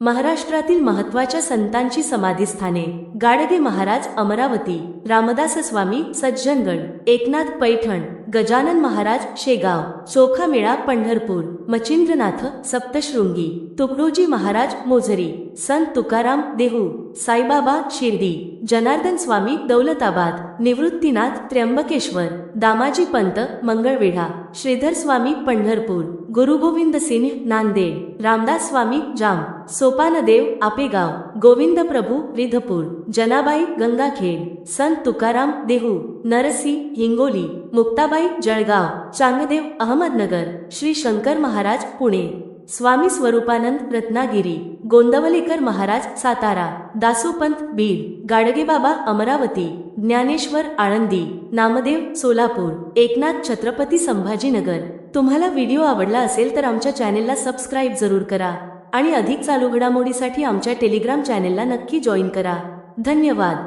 महाराष्ट्रातील महत्त्वाच्या संतांची समाधीस्थाने: गाडगे महाराज अमरावती, रामदास स्वामी सज्जनगड, एकनाथ पैठण, गजानन महाराज शेगाव, चोखामेळा पंढरपूर, मच्छिंद्रनाथ सप्तशृंगी, तुकडोजी महाराज मोझरी, संत तुकाराम देहू, साईबाबा शिर्डी, जनार्दन स्वामी दौलताबाद, निवृत्तीनाथ त्र्यंबकेश्वर, दामाजी पंत मंगळवेढा, श्रीधर स्वामी पंढरपूर, गुरु गोविंद सिंह नांदेड, रामदास स्वामी जाम, सोपानदेव आपेगाव, गोविंद प्रभू रिधपूर, जनाबाई गंगाखेड, संत तुकाराम देहू, नरसी हिंगोली, मुक्ताबाई जळगाव, चांगदेव अहमदनगर, श्री शंकर महाराज पुणे, स्वामी स्वरूपानंद रत्नागिरी, गोंदवलेकर महाराज सातारा, दासोपंत बीड, गाडगेबाबा अमरावती, ज्ञानेश्वर आळंदी, नामदेव सोलापूर, एकनाथ छत्रपती संभाजीनगर. तुम्हाला व्हिडिओ आवडला असेल तर आमच्या चॅनेलला सबस्क्राईब जरूर करा आणि अधिक चालू घडामोडीसाठी आमच्या टेलिग्राम चॅनेलला नक्की जॉईन करा. धन्यवाद.